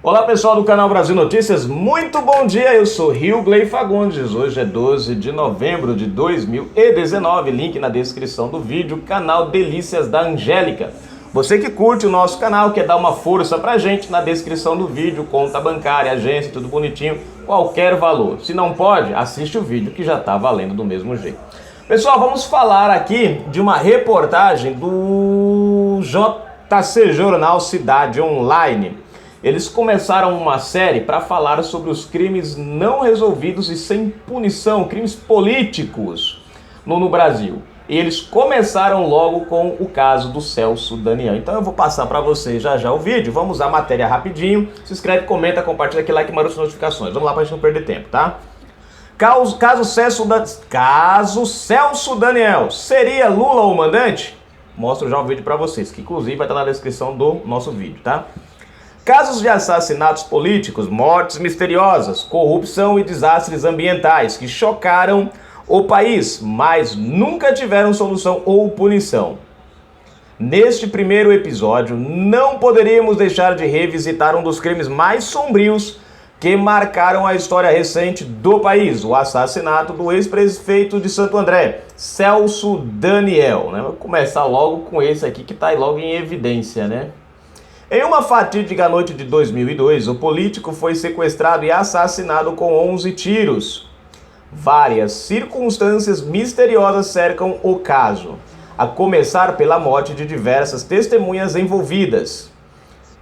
Olá pessoal do canal Brasil Notícias, muito bom dia, eu sou Rilgley Fagundes. Hoje é 12 de novembro de 2019, link na descrição do vídeo, canal Delícias da Angélica. Você que curte o nosso canal, quer dar uma força pra gente, na descrição do vídeo, conta bancária, agência, tudo bonitinho, qualquer valor. Se não pode, assiste o vídeo que já tá valendo do mesmo jeito. Pessoal, vamos falar aqui de uma reportagem do JC Jornal Cidade Online. Eles começaram uma série para falar sobre os crimes não resolvidos e sem punição, crimes políticos no Brasil. E eles começaram logo com o caso do Celso Daniel. Então eu vou passar para vocês já o vídeo, vamos à matéria rapidinho. Se inscreve, comenta, compartilha aqui, like e marca as notificações. Vamos lá para a gente não perder tempo, tá? Caso Celso Daniel, seria Lula o mandante? Mostro já o vídeo para vocês, que inclusive vai estar na descrição do nosso vídeo, tá? Casos de assassinatos políticos, mortes misteriosas, corrupção e desastres ambientais que chocaram o país, mas nunca tiveram solução ou punição. Neste primeiro episódio, não poderíamos deixar de revisitar um dos crimes mais sombrios que marcaram a história recente do país, o assassinato do ex-prefeito de Santo André, Celso Daniel. Vou começar logo com esse aqui que está logo em evidência, né? Em uma fatídica noite de 2002, o político foi sequestrado e assassinado com 11 tiros. Várias circunstâncias misteriosas cercam o caso, a começar pela morte de diversas testemunhas envolvidas.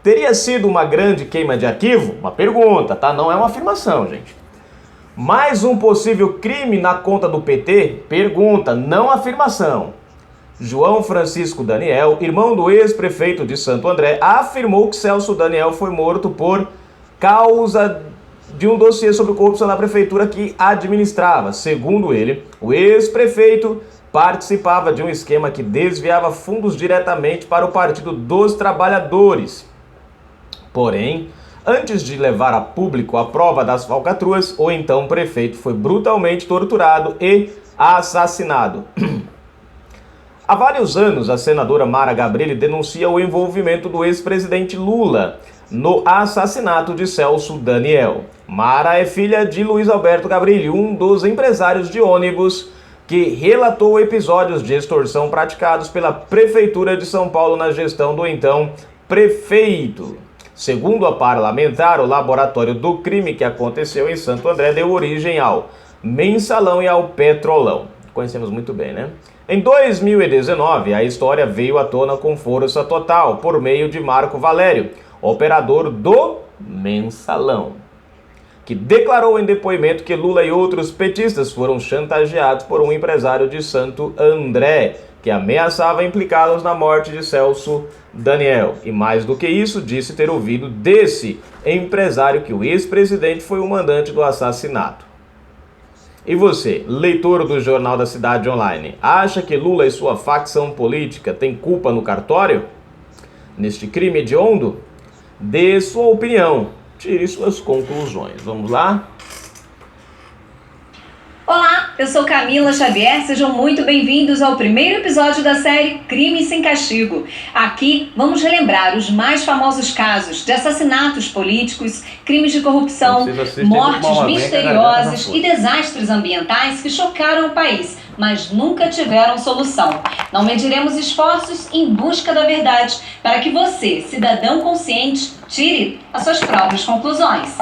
Teria sido uma grande queima de arquivo? Uma pergunta, tá? Não é uma afirmação, gente. Mais um possível crime na conta do PT? Pergunta, não afirmação. João Francisco Daniel, irmão do ex-prefeito de Santo André, afirmou que Celso Daniel foi morto por causa de um dossiê sobre corrupção na prefeitura que administrava. Segundo ele, o ex-prefeito participava de um esquema que desviava fundos diretamente para o Partido dos Trabalhadores. Porém, antes de levar a público a prova das falcatruas, o então prefeito foi brutalmente torturado e assassinado. Há vários anos, a senadora Mara Gabrilli denuncia o envolvimento do ex-presidente Lula no assassinato de Celso Daniel. Mara é filha de Luiz Alberto Gabrilli, um dos empresários de ônibus que relatou episódios de extorsão praticados pela Prefeitura de São Paulo na gestão do então prefeito. Segundo a parlamentar, o laboratório do crime que aconteceu em Santo André deu origem ao Mensalão e ao Petrolão. Conhecemos muito bem, né? Em 2019, a história veio à tona com força total por meio de Marco Valério, operador do Mensalão, que declarou em depoimento que Lula e outros petistas foram chantageados por um empresário de Santo André, que ameaçava implicá-los na morte de Celso Daniel. E mais do que isso, disse ter ouvido desse empresário que o ex-presidente foi o mandante do assassinato. E você, leitor do Jornal da Cidade Online, acha que Lula e sua facção política têm culpa no cartório? Neste crime hediondo? Dê sua opinião, tire suas conclusões. Vamos lá? Olá, eu sou Camila Xavier, sejam muito bem-vindos ao primeiro episódio da série Crime Sem Castigo. Aqui vamos relembrar os mais famosos casos de assassinatos políticos, crimes de corrupção, mortes misteriosas e desastres ambientais que chocaram o país, mas nunca tiveram solução. Não mediremos esforços em busca da verdade para que você, cidadão consciente, tire as suas próprias conclusões.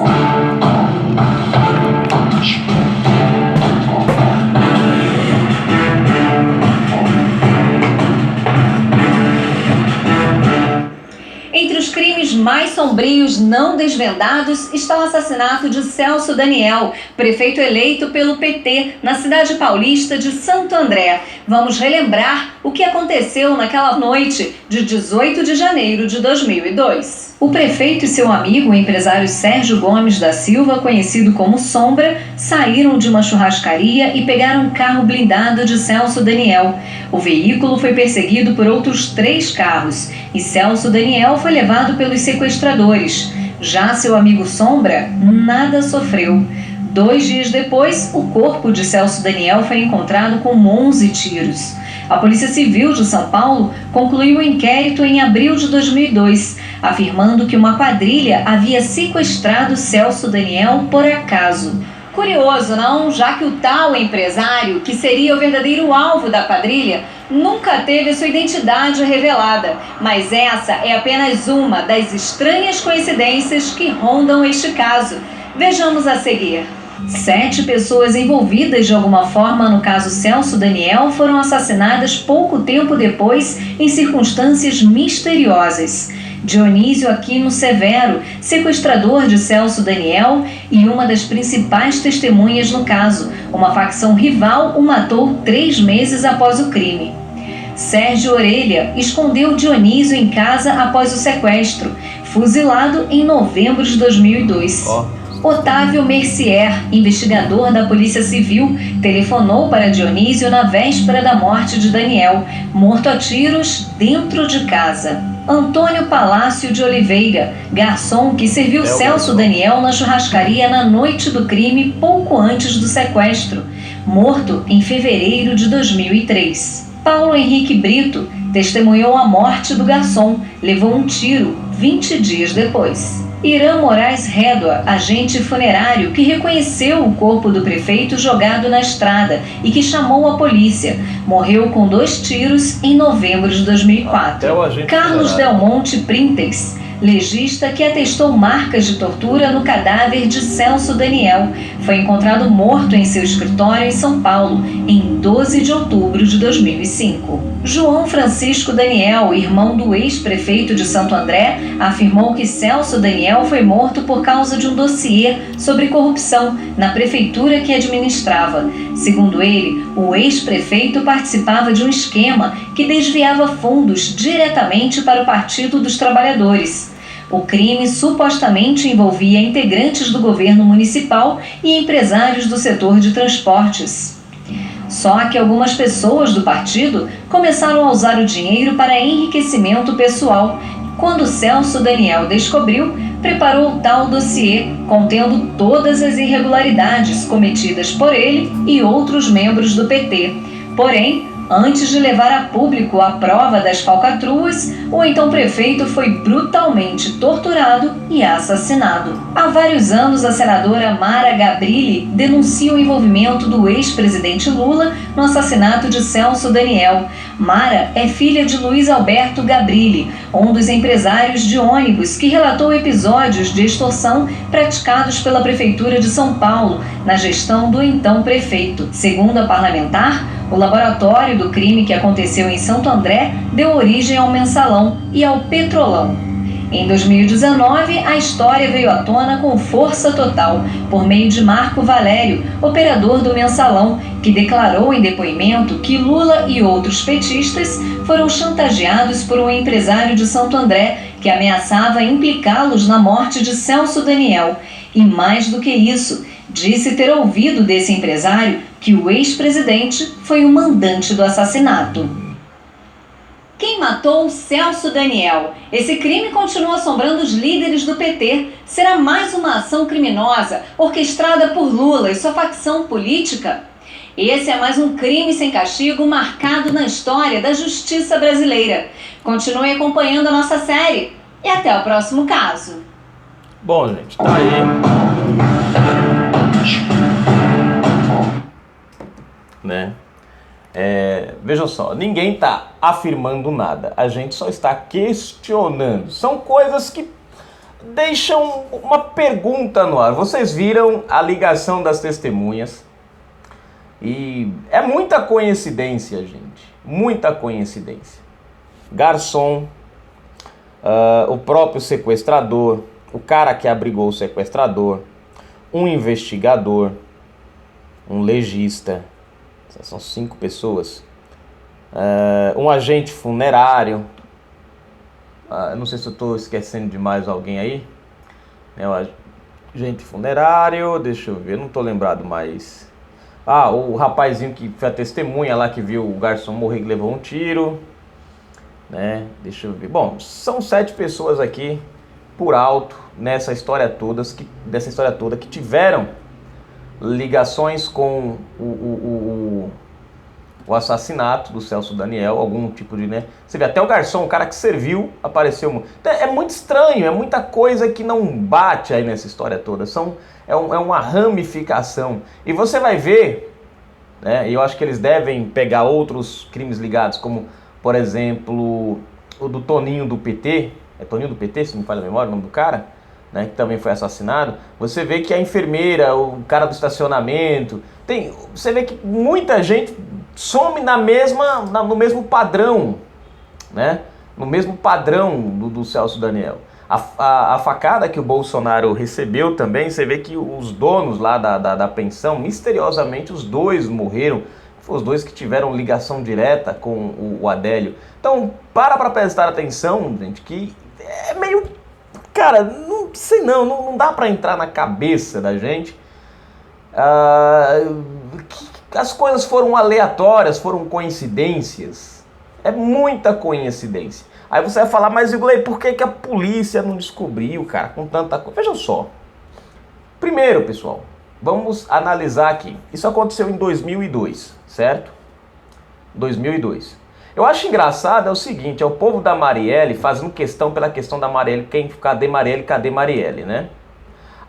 Entre os crimes mais sombrios não desvendados está o assassinato de Celso Daniel, prefeito eleito pelo PT na cidade paulista de Santo André. Vamos relembrar o que aconteceu naquela noite de 18 de janeiro de 2002. O prefeito e seu amigo, o empresário Sérgio Gomes da Silva, conhecido como Sombra, saíram de uma churrascaria e pegaram um carro blindado de Celso Daniel. O veículo foi perseguido por outros 3 carros e Celso Daniel foi levado pelos sequestradores. Já seu amigo Sombra nada sofreu. 2 dias depois, o corpo de Celso Daniel foi encontrado com 11 tiros. A Polícia Civil de São Paulo concluiu o inquérito em abril de 2002, afirmando que uma quadrilha havia sequestrado Celso Daniel por acaso. Curioso, não? Já que o tal empresário, que seria o verdadeiro alvo da quadrilha, nunca teve sua identidade revelada. Mas essa é apenas uma das estranhas coincidências que rondam este caso. Vejamos a seguir. 7 pessoas envolvidas de alguma forma no caso Celso Daniel foram assassinadas pouco tempo depois em circunstâncias misteriosas. Dionísio Aquino Severo, sequestrador de Celso Daniel e uma das principais testemunhas no caso, uma facção rival o matou 3 meses após o crime. Sérgio Orelha escondeu Dionísio em casa após o sequestro, fuzilado em novembro de 2002. Otávio Mercier, investigador da Polícia Civil, telefonou para Dionísio na véspera da morte de Daniel, morto a tiros dentro de casa. Antônio Palácio de Oliveira, garçom que serviu Celso Daniel na churrascaria na noite do crime pouco antes do sequestro, morto em fevereiro de 2003. Paulo Henrique Brito testemunhou a morte do garçom, levou um tiro 20 dias depois. Irã Moraes Rédoa, agente funerário que reconheceu o corpo do prefeito jogado na estrada e que chamou a polícia, morreu com 2 tiros em novembro de 2004. Carlos Del Monte Printex, legista que atestou marcas de tortura no cadáver de Celso Daniel, foi encontrado morto em seu escritório em São Paulo em 12 de outubro de 2005. João Francisco Daniel, irmão do ex-prefeito de Santo André, afirmou que Celso Daniel foi morto por causa de um dossiê sobre corrupção na prefeitura que administrava. Segundo ele, o ex-prefeito participava de um esquema que desviava fundos diretamente para o Partido dos Trabalhadores. O crime supostamente envolvia integrantes do governo municipal e empresários do setor de transportes. Só que algumas pessoas do partido começaram a usar o dinheiro para enriquecimento pessoal. Quando Celso Daniel descobriu, preparou o tal dossiê contendo todas as irregularidades cometidas por ele e outros membros do PT. Porém, antes de levar a público a prova das falcatruas, o então prefeito foi brutalmente torturado e assassinado. Há vários anos, a senadora Mara Gabrilli denuncia o envolvimento do ex-presidente Lula no assassinato de Celso Daniel. Mara é filha de Luiz Alberto Gabrilli, um dos empresários de ônibus que relatou episódios de extorsão praticados pela Prefeitura de São Paulo na gestão do então prefeito. Segundo a parlamentar, o laboratório do crime que aconteceu em Santo André deu origem ao Mensalão e ao Petrolão. Em 2019, a história veio à tona com força total, por meio de Marco Valério, operador do Mensalão, que declarou em depoimento que Lula e outros petistas foram chantageados por um empresário de Santo André que ameaçava implicá-los na morte de Celso Daniel. E mais do que isso, disse ter ouvido desse empresário que o ex-presidente foi o mandante do assassinato. Quem matou Celso Daniel? Esse crime continua assombrando os líderes do PT. Será mais uma ação criminosa orquestrada por Lula e sua facção política? Esse é mais um crime sem castigo marcado na história da justiça brasileira. Continue acompanhando a nossa série e até o próximo caso. Bom, gente, tá aí. Né? Vejam só, ninguém está afirmando nada, a gente só está questionando. São coisas que deixam uma pergunta no ar. Vocês viram a ligação das testemunhas e é muita coincidência, gente, muita coincidência. Garçom, o próprio sequestrador, o cara que abrigou o sequestrador, um investigador, um legista. São 5 pessoas. Um agente funerário. Não sei se eu estou esquecendo de mais alguém aí. O agente funerário, deixa eu ver, não estou lembrado mais. O rapazinho que foi a testemunha lá que viu o garçom morrer, que levou um tiro. Né? Deixa eu ver. Bom, são 7 pessoas aqui por alto dessa história toda que tiveram ligações com o assassinato do Celso Daniel, algum tipo de, né? Você vê, até o garçom, o cara que serviu, apareceu. Então, é muito estranho, é muita coisa que não bate aí nessa história toda. É uma ramificação. E você vai ver, né? E eu acho que eles devem pegar outros crimes ligados, como, por exemplo, o do Toninho do PT. É Toninho do PT, se não me falha a memória, o nome do cara, né, que também foi assassinado. Você vê que a enfermeira, o cara do estacionamento, você vê que muita gente some no mesmo padrão, né? No mesmo padrão do Celso Daniel. A facada que o Bolsonaro recebeu também, você vê que os donos lá da pensão, misteriosamente os dois morreram. Foram os dois que tiveram ligação direta com o Adélio. Então, para prestar atenção, gente, que é meio... Cara, não sei não dá para entrar na cabeça da gente. Que as coisas foram aleatórias, foram coincidências. É muita coincidência. Aí você vai falar, mas Igley, por que a polícia não descobriu, cara, com tanta coisa? Veja só. Primeiro, pessoal, vamos analisar aqui. Isso aconteceu em 2002, certo? 2002. Eu acho engraçado é o seguinte, é o povo da Marielle fazendo questão pela questão da Marielle, cadê Marielle, né?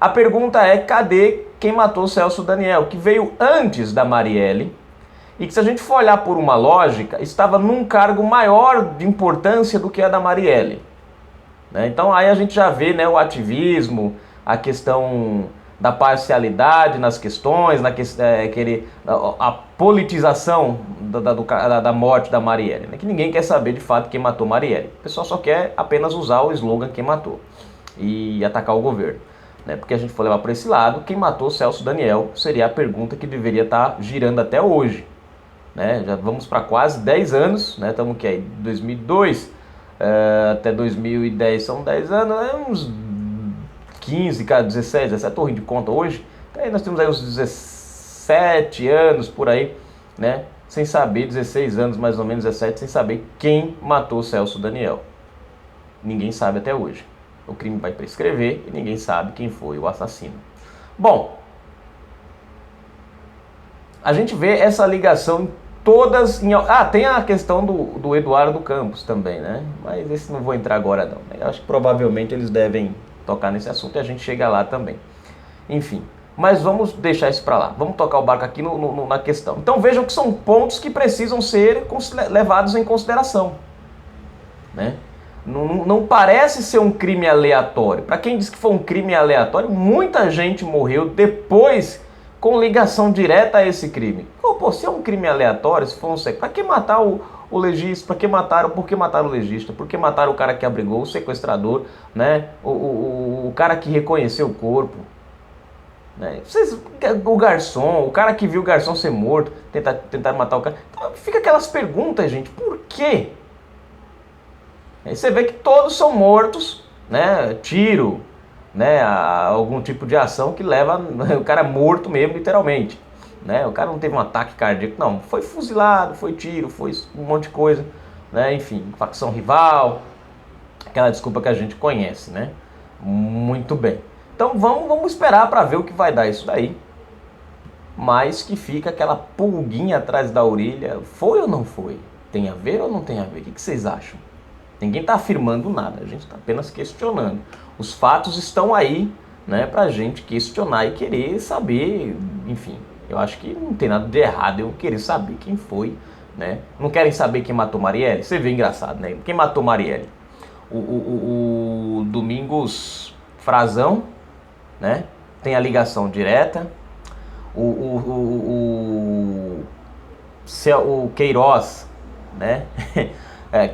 A pergunta é, cadê quem matou Celso Daniel, que veio antes da Marielle, e que se a gente for olhar por uma lógica, estava num cargo maior de importância do que a da Marielle, né? Então aí a gente já vê, né, o ativismo, a questão da parcialidade nas questões, a politização da morte da Marielle, né? Que ninguém quer saber de fato quem matou Marielle. O pessoal só quer apenas usar o slogan quem matou e atacar o governo, né? Porque a gente for levar para esse lado, quem matou Celso Daniel seria a pergunta que deveria estar girando até hoje, né? Já vamos para quase 10 anos, né? Estamos aqui aí, 2002 até 2010 são 10 anos, uns 15, 17, tô rindo de conta hoje. Aí nós temos aí uns 17 anos por aí, né? Sem saber, 16 anos mais ou menos, 17, sem saber quem matou Celso Daniel. Ninguém sabe até hoje. O crime vai prescrever e ninguém sabe quem foi o assassino. Bom, a gente vê essa ligação em todas... tem a questão do Eduardo Campos também, né? Mas esse não vou entrar agora não. Eu acho que provavelmente eles devem tocar nesse assunto e a gente chega lá também. Enfim, mas vamos deixar isso para lá. Vamos tocar o barco aqui na questão. Então vejam que são pontos que precisam ser levados em consideração, né? Não parece ser um crime aleatório. Para quem diz que foi um crime aleatório, muita gente morreu depois com ligação direta a esse crime. Pô, se é um crime aleatório, se for um sequestro, para que matar o legista? Por que mataram o legista? Por que mataram o cara que abrigou, o sequestrador, né? O cara que reconheceu o corpo, né? O garçom, o cara que viu o garçom ser morto, tentar matar o cara. Então, fica aquelas perguntas, gente, por quê? Aí você vê que todos são mortos, né? Tiro, né? Algum tipo de ação que leva o cara morto mesmo, literalmente, né? O cara não teve um ataque cardíaco, não. Foi fuzilado, foi tiro, foi um monte de coisa, né? Enfim, facção rival, aquela desculpa que a gente conhece, né? Muito bem. Então vamos esperar para ver o que vai dar isso daí. Mas que fica aquela pulguinha atrás da orelha. Foi ou não foi? Tem a ver ou não tem a ver? O que vocês acham? Ninguém está afirmando nada, a gente está apenas questionando. Os fatos estão aí, né, para a gente questionar e querer saber, enfim. Eu acho que não tem nada de errado eu querer saber quem foi, né? Não querem saber quem matou Marielle? Você vê engraçado, né? Quem matou Marielle? O Domingos Frazão, né? Tem a ligação direta. O Queiroz, né?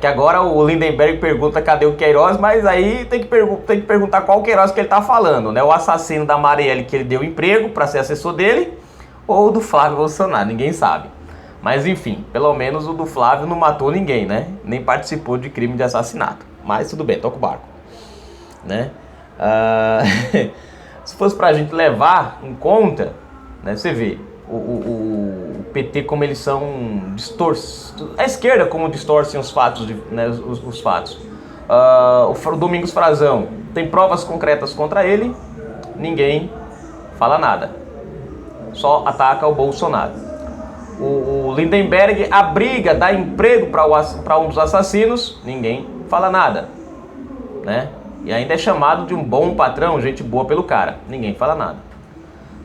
Que agora o Lindenberg pergunta cadê o Queiroz, mas aí tem que perguntar qual Queiroz que ele tá falando, né? O assassino da Marielle que ele deu emprego para ser assessor dele, ou do Flávio Bolsonaro, ninguém sabe. Mas enfim, pelo menos o do Flávio não matou ninguém, né? Nem participou de crime de assassinato. Mas tudo bem, toca o barco, né? Se fosse pra gente levar em conta, né? Você vê o PT como eles são a esquerda como distorcem os fatos, né, os fatos. O Domingos Frazão tem provas concretas contra ele, ninguém fala nada, só ataca o Bolsonaro. O Lindenberg abriga, dá emprego para um dos assassinos, ninguém fala nada, né? E ainda é chamado de um bom patrão, gente boa pelo cara, ninguém fala nada.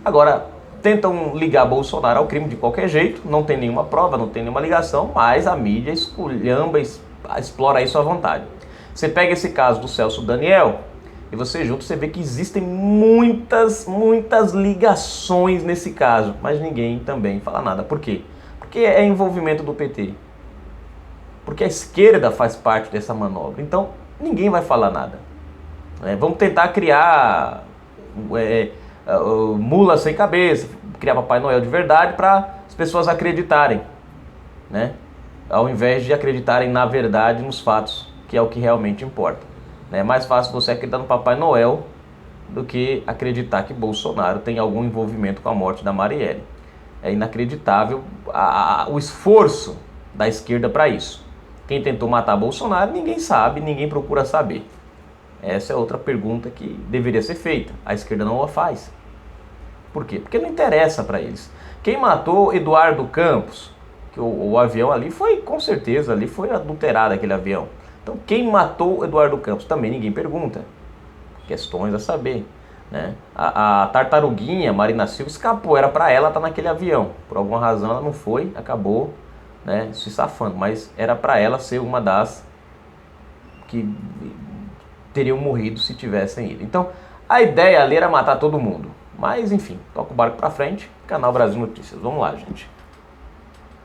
Agora, tentam ligar Bolsonaro ao crime de qualquer jeito, não tem nenhuma prova, não tem nenhuma ligação, mas a mídia esculhamba, explora isso à vontade. Você pega esse caso do Celso Daniel e você junta, você vê que existem muitas ligações nesse caso, mas ninguém também fala nada. Por quê? Porque é envolvimento do PT. Porque a esquerda faz parte dessa manobra. Então, ninguém vai falar nada. Vamos tentar criar mula sem cabeça, criar Papai Noel de verdade para as pessoas acreditarem, né? Ao invés de acreditarem na verdade, nos fatos, que é o que realmente importa. É mais fácil você acreditar no Papai Noel do que acreditar que Bolsonaro tem algum envolvimento com a morte da Marielle. É inacreditável o esforço da esquerda para isso. Quem tentou matar Bolsonaro, ninguém sabe, ninguém procura saber. Essa é outra pergunta que deveria ser feita. A esquerda não a faz. Por quê? Porque não interessa para eles. Quem matou Eduardo Campos, que o avião ali foi, com certeza, ali foi adulterado aquele avião. Então quem matou Eduardo Campos também ninguém pergunta. Questões a saber, né? A tartaruguinha Marina Silva escapou, era para ela estar naquele avião. Por alguma razão ela não foi, acabou, né, se safando. Mas era para ela ser uma das que teriam morrido se tivessem ido. Então a ideia ali era matar todo mundo. Mas enfim, toca o barco para frente. Canal Brasil Notícias. Vamos lá, gente.